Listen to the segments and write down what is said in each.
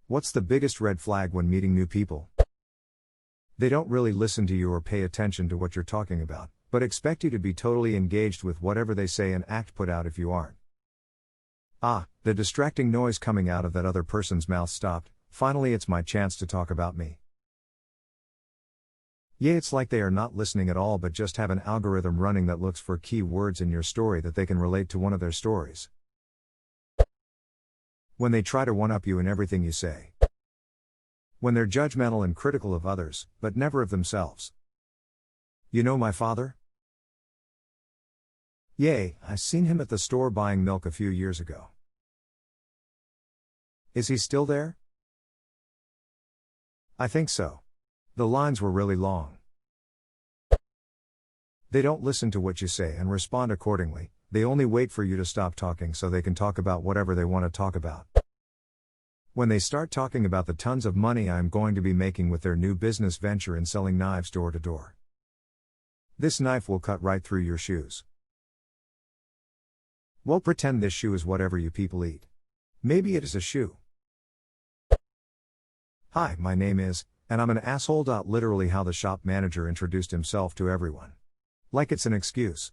What's the biggest red flag when meeting new people? They don't really listen to you or pay attention to what you're talking about, but expect you to be totally engaged with whatever they say and act put out if you aren't. The distracting noise coming out of that other person's mouth stopped. Finally, it's my chance to talk about me. Yeah, it's like they are not listening at all but just have an algorithm running that looks for key words in your story that they can relate to one of their stories. When they try to one-up you in everything you say. When they're judgmental and critical of others, but never of themselves. You know my father? Yay, I seen him at the store buying milk a few years ago. Is he still there? I think so. The lines were really long. They don't listen to what you say and respond accordingly, they only wait for you to stop talking so they can talk about whatever they want to talk about. When they start talking about the tons of money I'm going to be making with their new business venture in selling knives door to door. This knife will cut right through your shoes. Well, pretend this shoe is whatever you people eat. Maybe it is a shoe. Hi, my name is, and I'm an asshole. Literally how the shop manager introduced himself to everyone. Like it's an excuse.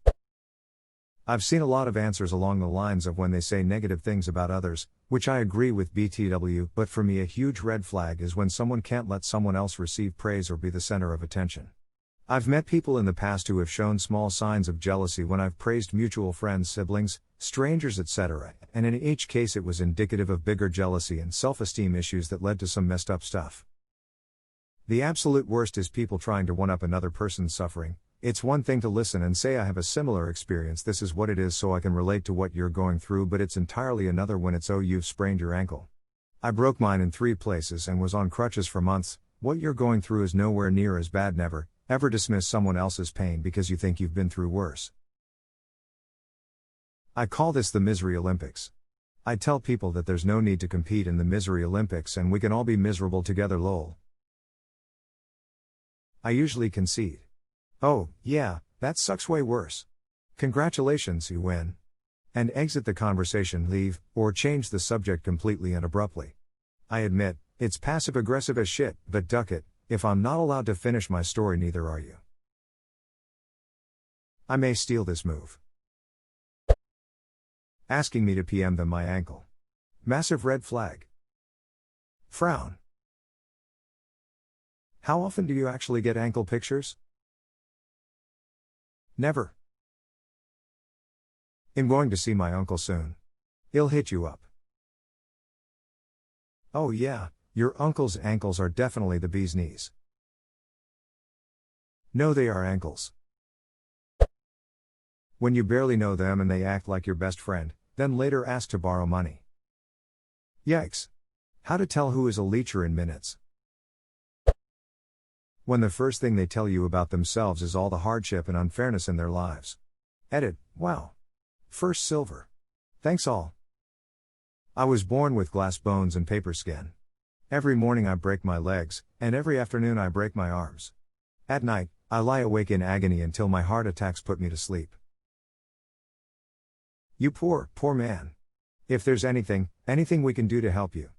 I've seen a lot of answers along the lines of when they say negative things about others, which I agree with BTW, but for me a huge red flag is when someone can't let someone else receive praise or be the center of attention. I've met people in the past who have shown small signs of jealousy when I've praised mutual friends, siblings, strangers, etc., and in each case it was indicative of bigger jealousy and self-esteem issues that led to some messed up stuff. The absolute worst is people trying to one-up another person's suffering. It's one thing to listen and say I have a similar experience, this is what it is so I can relate to what you're going through, but it's entirely another when it's you've sprained your ankle. I broke mine in 3 places and was on crutches for months. What you're going through is nowhere near as bad. Never, ever dismiss someone else's pain because you think you've been through worse. I call this the Misery Olympics. I tell people that there's no need to compete in the Misery Olympics and we can all be miserable together, lol. I usually concede. Oh, yeah, that sucks way worse. Congratulations, you win. And exit the conversation, leave, or change the subject completely and abruptly. I admit, it's passive-aggressive as shit, but duck it, if I'm not allowed to finish my story neither are you. I may steal this move. Asking me to PM them my ankle. Massive red flag. Frown. How often do you actually get ankle pictures? Never. I'm going to see my uncle soon. He'll hit you up. Oh yeah, your uncle's ankles are definitely the bee's knees. No, they are ankles. When you barely know them and they act like your best friend, then later ask to borrow money. Yikes. How to tell who is a leecher in minutes. When the first thing they tell you about themselves is all the hardship and unfairness in their lives. Edit, wow. First silver. Thanks all. I was born with glass bones and paper skin. Every morning I break my legs, and every afternoon I break my arms. At night, I lie awake in agony until my heart attacks put me to sleep. You poor, poor man. If there's anything we can do to help you.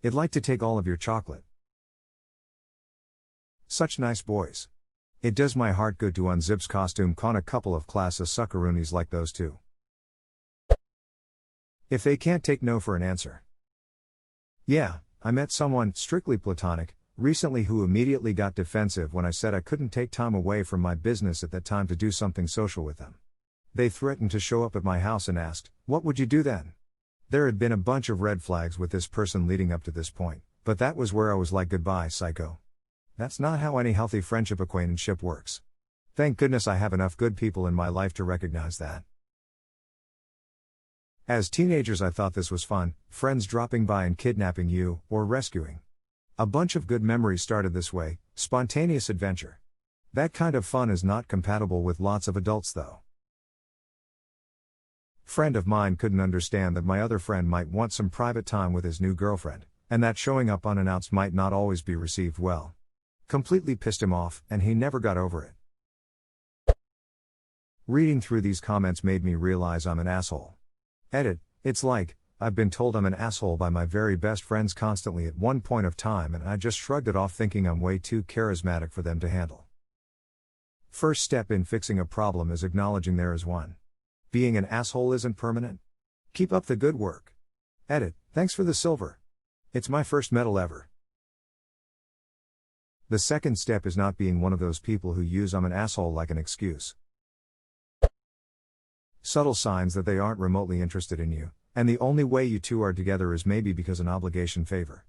I'd like to take all of your chocolate. Such nice boys. It does my heart good to unzip's costume con a couple of class of suckaroonies like those two. If they can't take no for an answer. Yeah, I met someone, strictly platonic, recently who immediately got defensive when I said I couldn't take time away from my business at that time to do something social with them. They threatened to show up at my house and asked, what would you do then? There had been a bunch of red flags with this person leading up to this point, but that was where I was like, goodbye, psycho. That's not how any healthy friendship acquaintanceship works. Thank goodness I have enough good people in my life to recognize that. As teenagers I thought this was fun, friends dropping by and kidnapping you, or rescuing. A bunch of good memories started this way, spontaneous adventure. That kind of fun is not compatible with lots of adults though. Friend of mine couldn't understand that my other friend might want some private time with his new girlfriend, and that showing up unannounced might not always be received well. Completely pissed him off, and he never got over it. Reading through these comments made me realize I'm an asshole. Edit, it's like, I've been told I'm an asshole by my very best friends constantly at one point of time, and I just shrugged it off thinking I'm way too charismatic for them to handle. First step in fixing a problem is acknowledging there is one. Being an asshole isn't permanent. Keep up the good work. Edit, thanks for the silver. It's my first medal ever. The second step is not being one of those people who use I'm an asshole like an excuse. Subtle signs that they aren't remotely interested in you, and the only way you two are together is maybe because an obligation favor.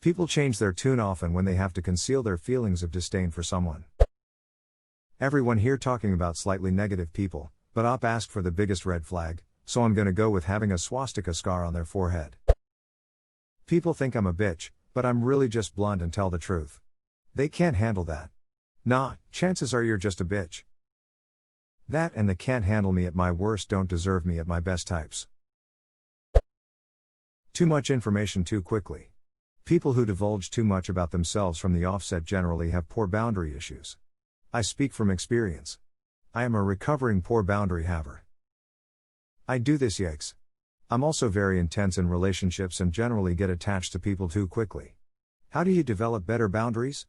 People change their tune often when they have to conceal their feelings of disdain for someone. Everyone here talking about slightly negative people, but Op asked for the biggest red flag, so I'm gonna go with having a swastika scar on their forehead. People think I'm a bitch, but I'm really just blunt and tell the truth. They can't handle that. Nah, chances are you're just a bitch. That and the can't handle me at my worst don't deserve me at my best types. Too much information too quickly. People who divulge too much about themselves from the offset generally have poor boundary issues. I speak from experience. I am a recovering poor boundary haver. I do this yikes. I'm also very intense in relationships and generally get attached to people too quickly. How do you develop better boundaries?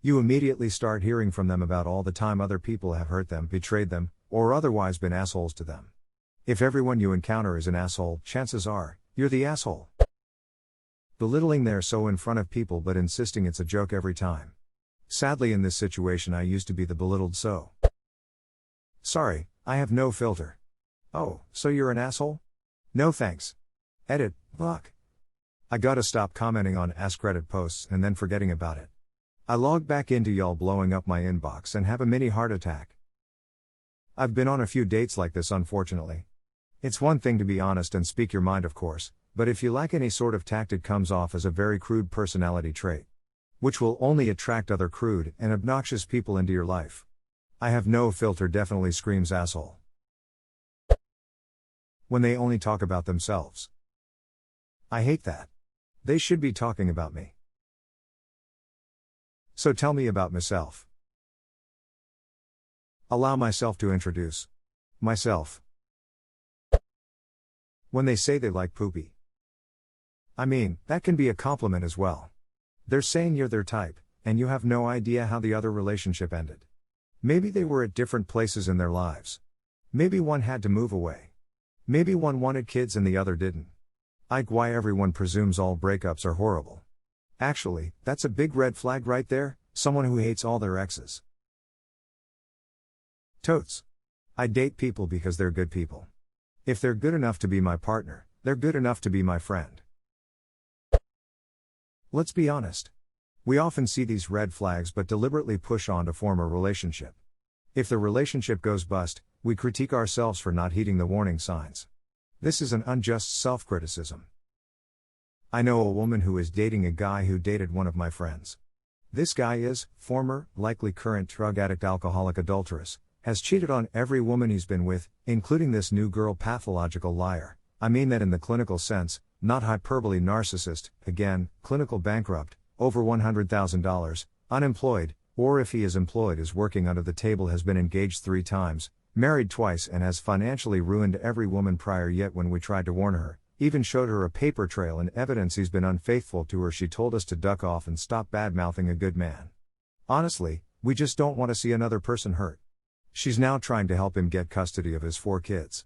You immediately start hearing from them about all the time other people have hurt them, betrayed them, or otherwise been assholes to them. If everyone you encounter is an asshole, chances are, you're the asshole. Belittling they're so in front of people but insisting it's a joke every time. Sadly, in this situation I used to be the belittled so. Sorry, I have no filter. Oh, so you're an asshole? No thanks. Edit, fuck. I gotta stop commenting on AskReddit posts and then forgetting about it. I log back into y'all blowing up my inbox and have a mini heart attack. I've been on a few dates like this unfortunately. It's one thing to be honest and speak your mind of course, but if you lack any sort of tact it comes off as a very crude personality trait. Which will only attract other crude and obnoxious people into your life. I have no filter definitely screams asshole. When they only talk about themselves. I hate that. They should be talking about me. So tell me about myself. Allow myself to introduce myself. When they say they like poopy. I mean, that can be a compliment as well. They're saying you're their type, and you have no idea how the other relationship ended. Maybe they were at different places in their lives. Maybe one had to move away. Maybe one wanted kids and the other didn't. Why everyone presumes all breakups are horrible. Actually, that's a big red flag right there, someone who hates all their exes. Totes. I date people because they're good people. If they're good enough to be my partner, they're good enough to be my friend. Let's be honest. We often see these red flags but deliberately push on to form a relationship. If the relationship goes bust, we critique ourselves for not heeding the warning signs. This is an unjust self-criticism. I know a woman who is dating a guy who dated one of my friends. This guy is, former, likely current drug addict, alcoholic, adulterous, has cheated on every woman he's been with, including this new girl, pathological liar. I mean that in the clinical sense, not hyperbole, narcissist, again, clinical bankrupt, over $100,000, unemployed, or if he is employed is working under the table, has been engaged 3 times, married twice and has financially ruined every woman prior, yet when we tried to warn her, even showed her a paper trail and evidence he's been unfaithful to her, she told us to duck off and stop bad-mouthing a good man. Honestly, we just don't want to see another person hurt. She's now trying to help him get custody of his 4 kids.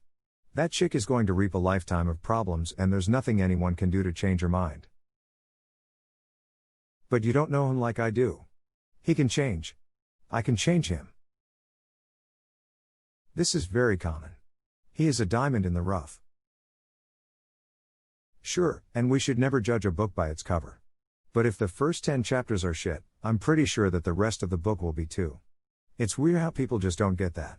That chick is going to reap a lifetime of problems and there's nothing anyone can do to change her mind. But you don't know him like I do. He can change. I can change him. This is very common. He is a diamond in the rough. Sure, and we should never judge a book by its cover. But if the first 10 chapters are shit, I'm pretty sure that the rest of the book will be too. It's weird how people just don't get that.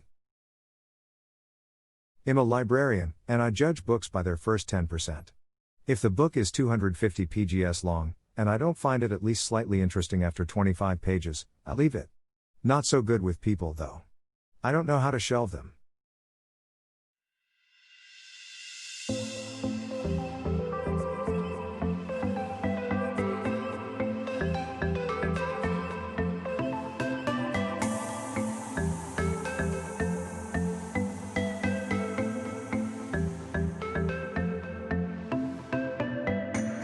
I'm a librarian, and I judge books by their first 10%. If the book is 250 pages long, and I don't find it at least slightly interesting after 25 pages, I leave it. Not so good with people though. I don't know how to shelve them.